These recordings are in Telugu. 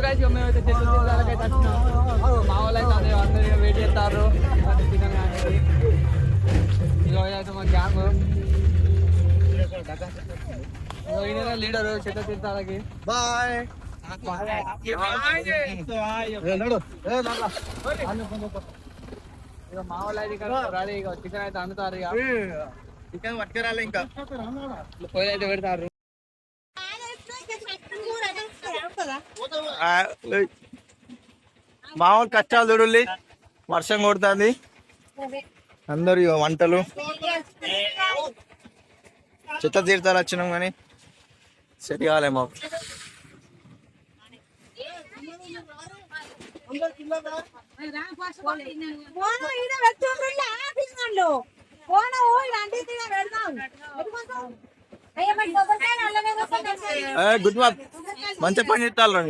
కలిసి మేమైతే చెట్టు తీర్థాలకైతే వచ్చినాం. మా వాళ్ళు అయితే అందరూ వెయిట్ చేస్తారు చికెన్ కానీ. ఇక అయితే మా గ్యాంగ్ ఈయన లీడరు చెట్టు తీర్థాలకి. బాయ్. ఇక మా వాళ్ళు అయితే ఇక్కడ రెడీ. ఇక చికెన్ అయితే అందుతారు. ఇక చికెన్ పట్టుకురాలి. ఇంకా పొయ్యి అయితే పెడతారు. మామూలు కష్టాలు చూడాలి. వర్షం కొడుతుంది. అందరు వంటలు చెత్త తీర్థాలు వచ్చినాం కానీ సెట్ కాలే మాకు. గుడ్ మార్క్ మంచి పని చెప్తారు.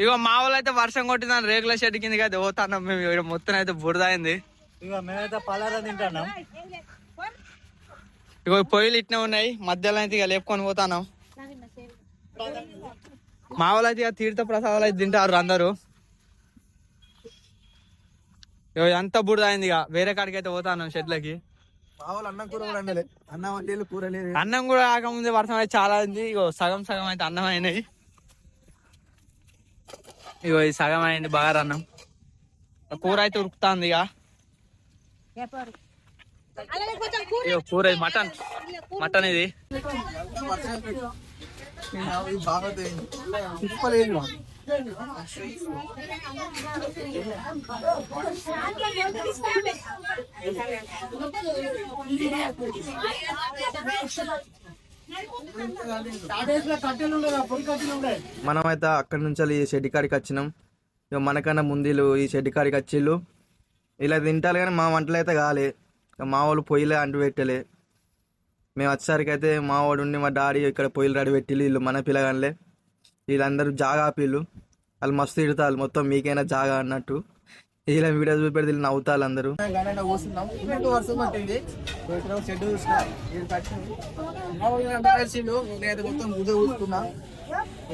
ఇగో మా వాళ్ళు అయితే వర్షం కొట్టిందని రేకుల షెడ్ కిందకి అయితే పోతాన్నాం మేము. ఇక్కడ మొత్తం అయితే బురద అయింది. ఇక మేమైతే పలారా తింటున్నాం. ఇగో పొయ్యిలు ఇట్నే ఉన్నాయి. మధ్యలో అయితే ఇక లేపుకొని పోతాన్నాం. మా వాళ్ళు అయితే ఇక తీర్థ ప్రసాదాలు అయితే తింటారు అందరూ. ఇక ఎంత బురద అయింది. ఇక వేరే కాడికి అయితే పోతాన్నాం షెడ్లకి. అన్నం కూర కూడా అండలే. అన్నం అంటే కూర లేదు. అన్నం కూడా కాకముందే వర్షం అయితే చాలా అయింది. ఇగో సగం సగం అయితే అన్నం అయినాయి. ఇగో ఇది సగం అయింది బాగా అన్నం. కూర అయితే ఉరుకుతుంది. ఇక కూర మటన్ మటన్ ఇది. మనమైతే అక్కడి నుంచి ఈ షెడ్ కాడికి వచ్చినాం. ఇక మనకన్నా ముందు ఈ షెడ్ కాడికి వచ్చిళ్ళు. ఇలా తింటారు కానీ మా వంటలు అయితే కాలే. మా వాళ్ళు పొయ్యిలే అంటు పెట్టలే. మేము వచ్చేసరికి అయితే మా వాడు ఉండి మా డాడీ ఇక్కడ పొయ్యిలు రెడీ పెట్టిళ్ళు. వీళ్ళు మన పిల్లగానిలే. వీళ్ళందరూ జాగా ఆపిళ్ళు. వాళ్ళు మస్తు తిడతారు. మొత్తం మీకైనా జాగా అన్నట్టు. ఇలా వీడియో చూపెడితే వీళ్ళు నవ్వుతారు అందరూ.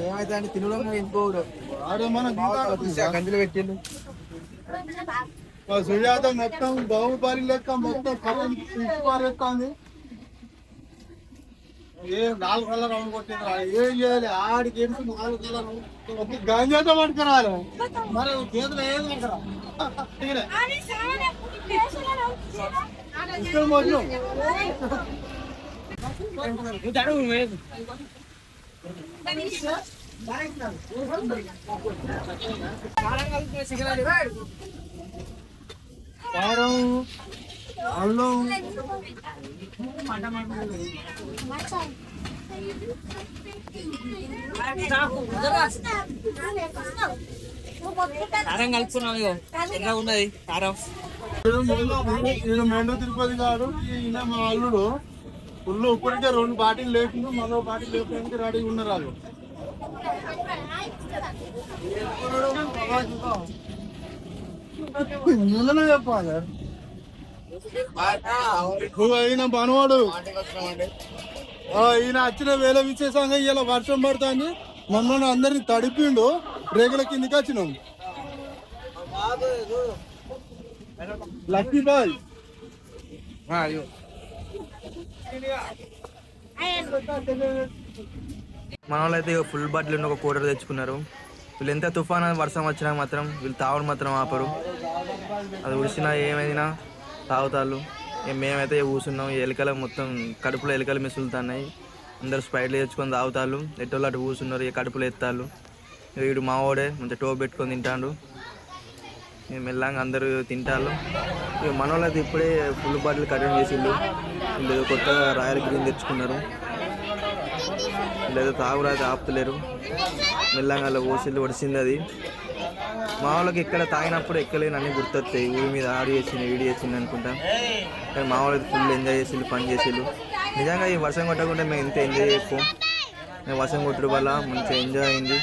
ఏమైతే అంటే తినడం గంజలు పెట్టిండు. సుజాత మొత్తం బాహుబలి లెక్క మొత్తం పారేస్తుంది. ఏం 4 కలర్ రౌండ్ కొట్టింది. ఏం చేయాలి? ఆడికి 4 కలర్ గంజాతో పట్టుకురాలి. మరి చేతులు ఏది పట్టుకురా అల్లం కారం కలుపుకున్నాం. ఇగో ఎట్లా ఉన్నది కారం. మెండు తిరుపతి గారు ఈయన మా అల్లుడు ఫుల్ ఇప్పటికే 2 బాటిల్ లేకుండా మరో బాటిల్ లేకుండా రెడీ ఉన్నారు. వాళ్ళు చెప్పాలి. ఈయన పనవాడు. ఈయన వచ్చిన వేల విశేషంగా ఇలా వర్షం పడుతుంది. మమ్మల్ని అందరిని తడిపిండు. రేగుల కిందికి వచ్చినాం. Lucky boy. మన వాళ్ళు అయితే ఫుల్ బాటిల్ ఒక కూలర్ తెచ్చుకున్నారు. వీళ్ళు ఎంత తుఫాన్ వర్షం వచ్చినా మాత్రం వీళ్ళు తాగుడు మాత్రం ఆపరు. అది ఉడిసినా ఏమైనా తాగుతాళ్ళు. మేమైతే కూర్చున్నాం. ఎలుకలు మొత్తం కడుపులో ఎలుకలు మిసులుతున్నాయి. అందరు స్ప్రైట్లు తెచ్చుకొని తాగుతాళ్ళు. ఎట్టోళ్ళు అటు కూర్చున్నారు. ఇక కడుపులో ఎత్తాళ్ళు. వీడు మావాడే మంచిగా టోపు పెట్టుకొని తింటాడు. మెల్లంగా అందరూ తింటాళ్ళు. ఇక మన వాళ్ళు అయితే ఇప్పుడే ఫుల్ బాటిల్ కటింగ్ చేసిళ్ళు. వీళ్ళు కొత్తగా రాయల్ గ్రీన్ తెచ్చుకున్నారు. లేదా తాగురైతే ఆపుతలేరు. మెల్లంగా అలా ఓసిళ్ళు ఒడిసింది. అది మా వాళ్ళకి ఇక్కడ తాగినప్పుడు ఎక్కలేని అన్నీ గుర్తొస్తాయి. ఊరి మీద ఆడి చేసింది వీడి చేసింది అనుకుంటా. కానీ మా వాళ్ళకి ఫుల్ ఎంజాయ్ చేసిళ్ళు, పని చేసిళ్ళు. నిజంగా ఈ వర్షం కొట్టకుండా మేము ఇంత ఎంజాయ్ చేసుకోం. మేము వర్షం కొట్టడం వల్ల మంచిగా ఎంజాయ్ అయింది.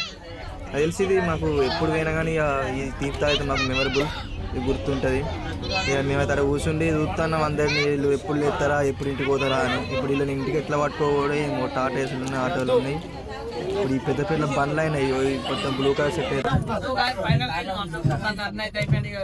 అది తెలిసింది మాకు. ఎప్పుడు పోయినా కానీ ఈ తీర్థాలు అయితే మాకు మెమరబుల్. ఇది గుర్తుంటుంది. ఇక మేమైతే అక్కడ కూర్చుండి చూస్తున్నాం అందరినీ. వీళ్ళు ఎప్పుడు లేస్తారా, ఎప్పుడు ఇంటికి పోతారా అని. ఇప్పుడు వీళ్ళని ఇంటికి ఎట్లా పట్టుకోకూడదు. టాటా వేసులు ఉన్నాయి, ఆటోలు ఉన్నాయి. ఇప్పుడు ఈ పెద్ద పెద్ద బండ్లు అయినాయి ఈ మొత్తం బ్లూ కలర్ సెట్ అయితే ఫైనల్ అయితే అయిపోయింది ఇక.